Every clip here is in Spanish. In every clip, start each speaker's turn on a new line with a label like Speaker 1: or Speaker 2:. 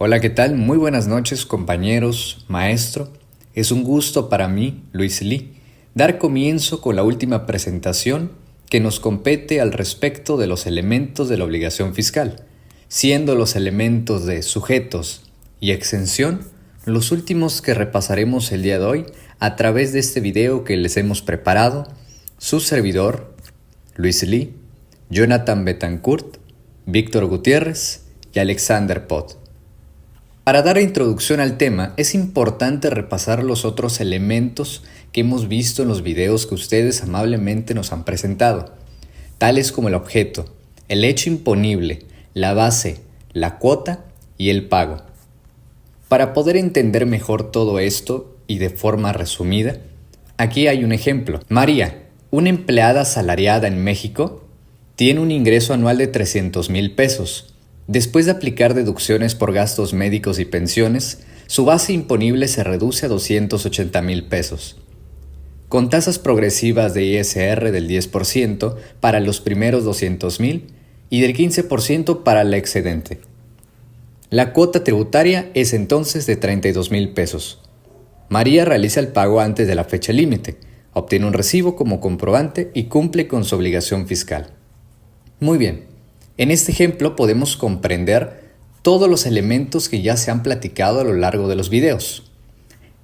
Speaker 1: Hola, ¿qué tal? Muy buenas noches, compañeros, maestro. Es un gusto para mí, Luis Lee, dar comienzo con la última presentación que nos compete al respecto de los elementos de la obligación fiscal, siendo los elementos de sujetos y exención los últimos que repasaremos el día de hoy a través de este video que les hemos preparado, su servidor, Luis Lee, Jonathan Betancourt, Víctor Gutiérrez y Alexander Pot. Para dar introducción al tema, es importante repasar los otros elementos que hemos visto en los videos que ustedes amablemente nos han presentado, tales como el objeto, el hecho imponible, la base, la cuota y el pago. Para poder entender mejor todo esto y de forma resumida, aquí hay un ejemplo. María, una empleada asalariada en México, tiene un ingreso anual de 300,000 pesos. Después de aplicar deducciones por gastos médicos y pensiones, su base imponible se reduce a 280,000 pesos. Con tasas progresivas de ISR del 10% para los primeros 200,000 y del 15% para el excedente. La cuota tributaria es entonces de 32,000 pesos. María realiza el pago antes de la fecha límite, obtiene un recibo como comprobante y cumple con su obligación fiscal. Muy bien. En este ejemplo podemos comprender todos los elementos que ya se han platicado a lo largo de los videos.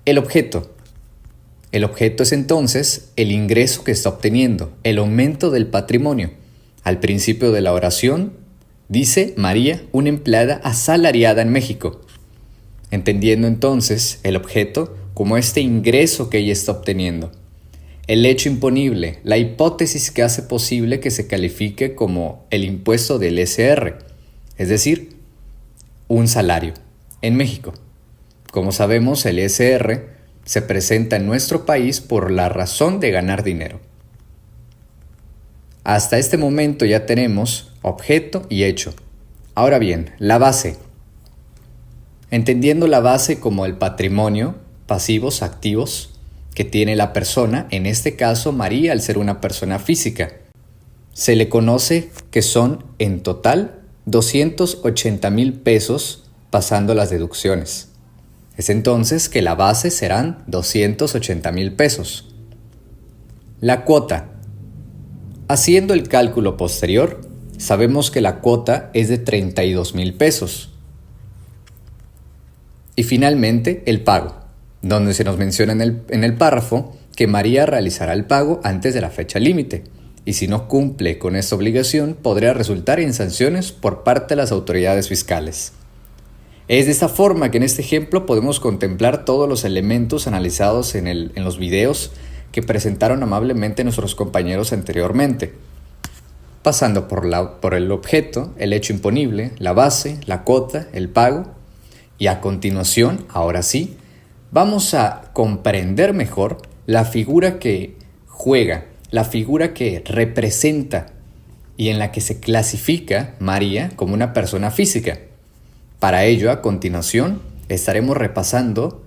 Speaker 1: El objeto. El objeto es entonces el ingreso que está obteniendo, el aumento del patrimonio. Al principio de la oración dice María, una empleada asalariada en México. Entendiendo entonces el objeto como este ingreso que ella está obteniendo. El hecho imponible, la hipótesis que hace posible que se califique como el impuesto del ISR, es decir, un salario, en México. Como sabemos, el ISR se presenta en nuestro país por la razón de ganar dinero. Hasta este momento ya tenemos objeto y hecho. Ahora bien, la base. Entendiendo la base como el patrimonio, pasivos, activos, que tiene la persona, en este caso María al ser una persona física. Se le conoce que son en total 280,000 pesos pasando las deducciones. Es entonces que la base serán 280,000 pesos. La cuota. Haciendo el cálculo posterior, sabemos que la cuota es de 32,000 pesos. Y finalmente el pago, donde se nos menciona en el párrafo que María realizará el pago antes de la fecha límite, y si no cumple con esta obligación podría resultar en sanciones por parte de las autoridades fiscales. Es de esta forma que en este ejemplo podemos contemplar todos los elementos analizados en los videos que presentaron amablemente nuestros compañeros anteriormente, pasando por el objeto, el hecho imponible, la base, la cuota, el pago, y a continuación, ahora sí, vamos a comprender mejor la figura que juega, la figura que representa y en la que se clasifica María como una persona física. Para ello, a continuación, estaremos repasando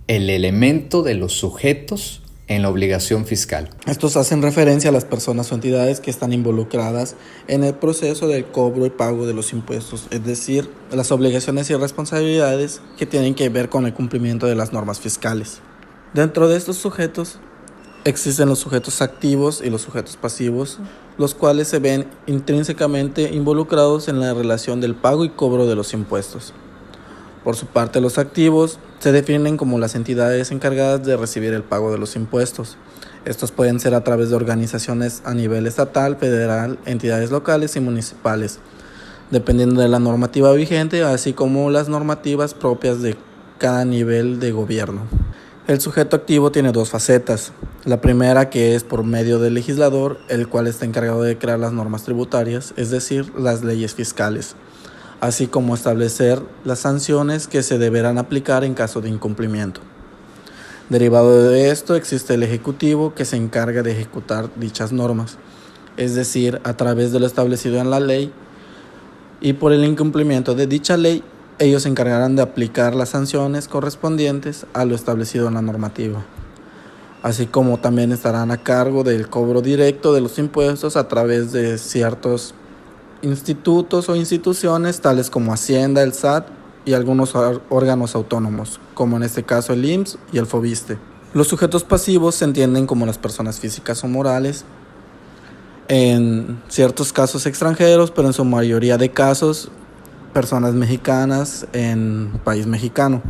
Speaker 1: el elemento de los sujetos en la obligación fiscal.
Speaker 2: Estos hacen referencia a las personas o entidades que están involucradas en el proceso del cobro y pago de los impuestos, es decir, las obligaciones y responsabilidades que tienen que ver con el cumplimiento de las normas fiscales. Dentro de estos sujetos existen los sujetos activos y los sujetos pasivos, los cuales se ven intrínsecamente involucrados en la relación del pago y cobro de los impuestos. Por su parte, los activos se definen como las entidades encargadas de recibir el pago de los impuestos. Estos pueden ser a través de organizaciones a nivel estatal, federal, entidades locales y municipales, dependiendo de la normativa vigente, así como las normativas propias de cada nivel de gobierno. El sujeto activo tiene dos facetas. La primera, que es por medio del legislador, el cual está encargado de crear las normas tributarias, es decir, las leyes fiscales, así como establecer las sanciones que se deberán aplicar en caso de incumplimiento. Derivado de esto existe el Ejecutivo, que se encarga de ejecutar dichas normas, es decir, a través de lo establecido en la ley, y por el incumplimiento de dicha ley, ellos se encargarán de aplicar las sanciones correspondientes a lo establecido en la normativa, así como también estarán a cargo del cobro directo de los impuestos a través de ciertos institutos o instituciones tales como Hacienda, el SAT y algunos órganos autónomos, como en este caso el IMSS y el FOBISTE. Los sujetos pasivos se entienden como las personas físicas o morales, en ciertos casos extranjeros, pero en su mayoría de casos personas mexicanas en país mexicano.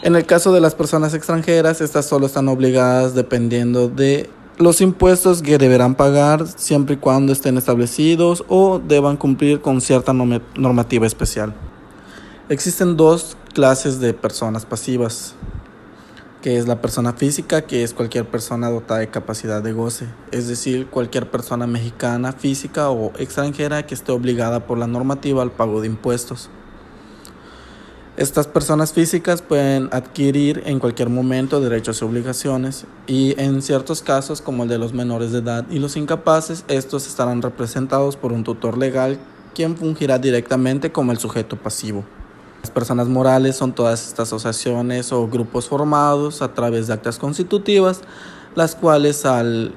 Speaker 2: En el caso de las personas extranjeras, estas solo están obligadas dependiendo de los impuestos que deberán pagar siempre y cuando estén establecidos o deban cumplir con cierta normativa especial. Existen dos clases de personas pasivas, que es la persona física, que es cualquier persona dotada de capacidad de goce, es decir, cualquier persona mexicana, física o extranjera que esté obligada por la normativa al pago de impuestos. Estas personas físicas pueden adquirir en cualquier momento derechos y obligaciones y en ciertos casos, como el de los menores de edad y los incapaces, estos estarán representados por un tutor legal quien fungirá directamente como el sujeto pasivo. Las personas morales son todas estas asociaciones o grupos formados a través de actas constitutivas, las cuales al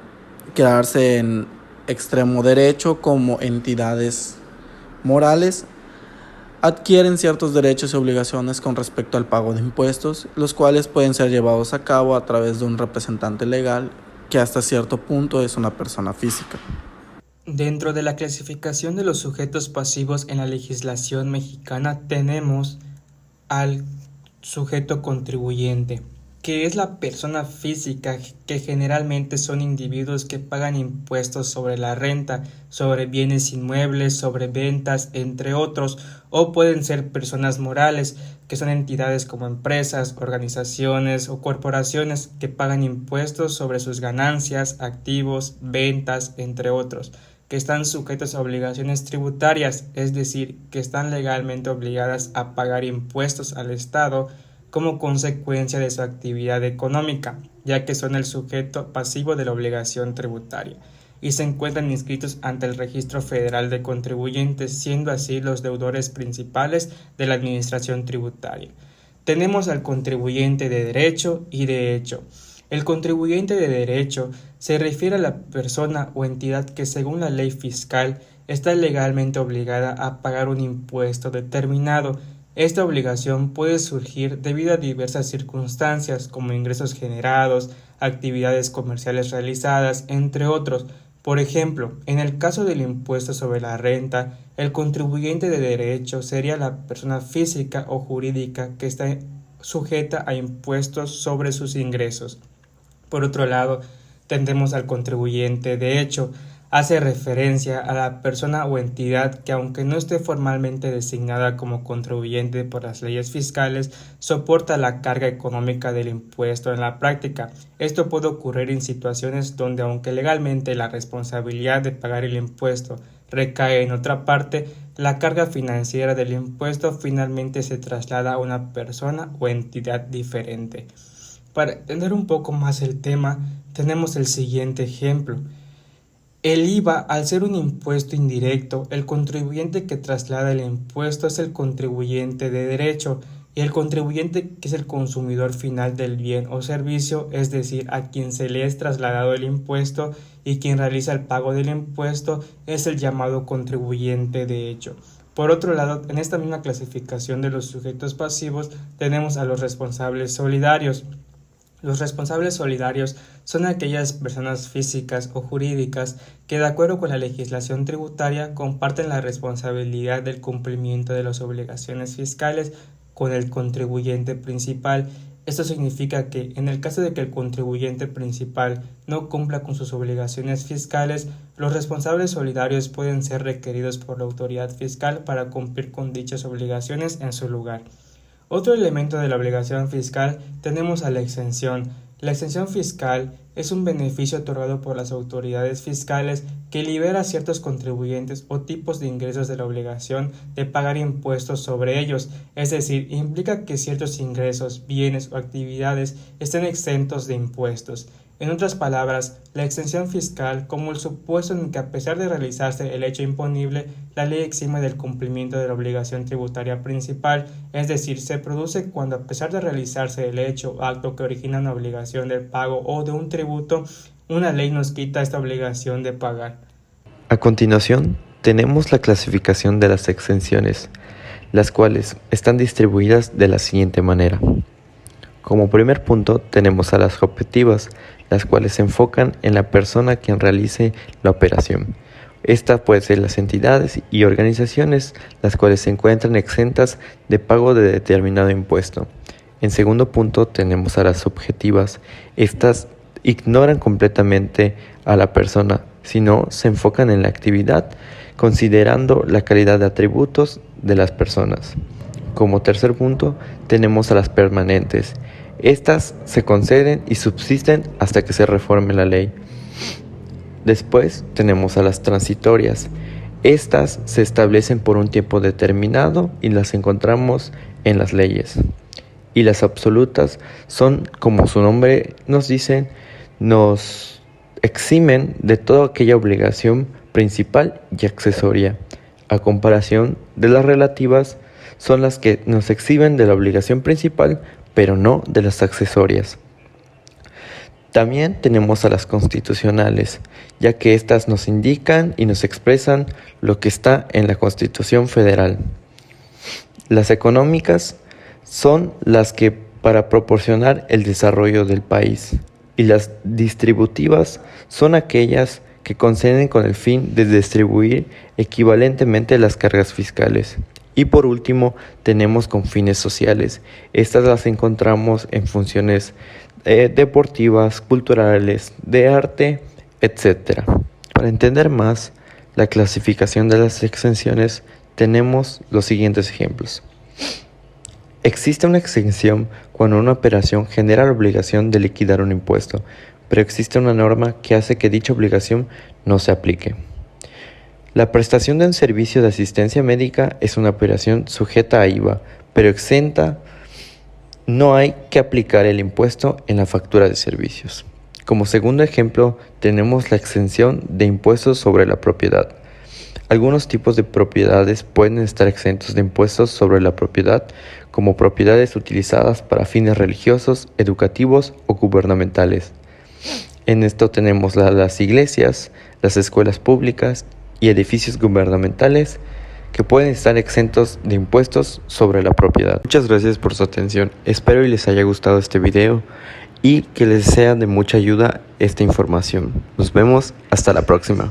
Speaker 2: crearse en extremo derecho como entidades morales, adquieren ciertos derechos y obligaciones con respecto al pago de impuestos, los cuales pueden ser llevados a cabo a través de un representante legal que hasta cierto punto es una persona física.
Speaker 3: Dentro de la clasificación de los sujetos pasivos en la legislación mexicana tenemos al sujeto contribuyente, que es la persona física, que generalmente son individuos que pagan impuestos sobre la renta, sobre bienes inmuebles, sobre ventas, entre otros, o pueden ser personas morales, que son entidades como empresas, organizaciones o corporaciones que pagan impuestos sobre sus ganancias, activos, ventas, entre otros, que están sujetos a obligaciones tributarias, es decir, que están legalmente obligadas a pagar impuestos al Estado como consecuencia de su actividad económica, ya que son el sujeto pasivo de la obligación tributaria, y se encuentran inscritos ante el Registro Federal de Contribuyentes, siendo así los deudores principales de la administración tributaria. Tenemos al contribuyente de derecho y de hecho. El contribuyente de derecho se refiere a la persona o entidad que, según la ley fiscal, está legalmente obligada a pagar un impuesto determinado. Esta obligación puede surgir debido a diversas circunstancias, como ingresos generados, actividades comerciales realizadas, entre otros. Por ejemplo, en el caso del impuesto sobre la renta, el contribuyente de derecho sería la persona física o jurídica que está sujeta a impuestos sobre sus ingresos. Por otro lado, tendremos al contribuyente de hecho. Hace referencia a la persona o entidad que, aunque no esté formalmente designada como contribuyente por las leyes fiscales, soporta la carga económica del impuesto en la práctica. Esto puede ocurrir en situaciones donde, aunque legalmente la responsabilidad de pagar el impuesto recae en otra parte, la carga financiera del impuesto finalmente se traslada a una persona o entidad diferente. Para entender un poco más el tema, tenemos el siguiente ejemplo. El IVA, al ser un impuesto indirecto, el contribuyente que traslada el impuesto es el contribuyente de derecho y el contribuyente que es el consumidor final del bien o servicio, es decir, a quien se le es trasladado el impuesto y quien realiza el pago del impuesto es el llamado contribuyente de hecho. Por otro lado, en esta misma clasificación de los sujetos pasivos tenemos a los responsables solidarios. Los responsables solidarios son aquellas personas físicas o jurídicas que, de acuerdo con la legislación tributaria, comparten la responsabilidad del cumplimiento de las obligaciones fiscales con el contribuyente principal. Esto significa que, en el caso de que el contribuyente principal no cumpla con sus obligaciones fiscales, los responsables solidarios pueden ser requeridos por la autoridad fiscal para cumplir con dichas obligaciones en su lugar. Otro elemento de la obligación fiscal tenemos a la exención. La exención fiscal es un beneficio otorgado por las autoridades fiscales que libera a ciertos contribuyentes o tipos de ingresos de la obligación de pagar impuestos sobre ellos, es decir, implica que ciertos ingresos, bienes o actividades estén exentos de impuestos. En otras palabras, la exención fiscal, como el supuesto en que a pesar de realizarse el hecho imponible, la ley exime del cumplimiento de la obligación tributaria principal, es decir, se produce cuando a pesar de realizarse el hecho o acto que origina una obligación de pago o de un tributo, una ley nos quita esta obligación de pagar.
Speaker 4: A continuación, tenemos la clasificación de las exenciones. las cuales están distribuidas de la siguiente manera. Como primer punto tenemos a las objetivas, las cuales se enfocan en la persona quien realice la operación. Esta puede ser las entidades y organizaciones, las cuales se encuentran exentas de pago de determinado impuesto. En segundo punto tenemos a las subjetivas. Estas ignoran completamente a la persona, sino se enfocan en la actividad, considerando la calidad de atributos de las personas. Como tercer punto tenemos a las permanentes. Estas se conceden y subsisten hasta que se reforme la ley. Después tenemos a las transitorias. Estas se establecen por un tiempo determinado y las encontramos en las leyes. Y las absolutas son, como su nombre nos dice, nos eximen de toda aquella obligación principal y accesoria. A comparación de las relativas, son las que nos eximen de la obligación principal, pero no de las accesorias. También tenemos a las constitucionales, ya que éstas nos indican y nos expresan lo que está en la Constitución Federal. Las económicas son las que para proporcionar el desarrollo del país, y las distributivas son aquellas que conceden con el fin de distribuir equivalentemente las cargas fiscales. Y por último, tenemos con fines sociales. Estas las encontramos en funciones deportivas, culturales, de arte, etc. Para entender más la clasificación de las exenciones, tenemos los siguientes ejemplos. Existe una exención cuando una operación genera la obligación de liquidar un impuesto, pero existe una norma que hace que dicha obligación no se aplique. La prestación de un servicio de asistencia médica es una operación sujeta a IVA, pero exenta. No hay que aplicar el impuesto en la factura de servicios. Como segundo ejemplo, tenemos la exención de impuestos sobre la propiedad. Algunos tipos de propiedades pueden estar exentos de impuestos sobre la propiedad, como propiedades utilizadas para fines religiosos, educativos o gubernamentales. En esto tenemos las iglesias, las escuelas públicas y edificios gubernamentales que pueden estar exentos de impuestos sobre la propiedad. Muchas gracias por su atención. Espero y les haya gustado este video y que les sea de mucha ayuda esta información. Nos vemos hasta la próxima.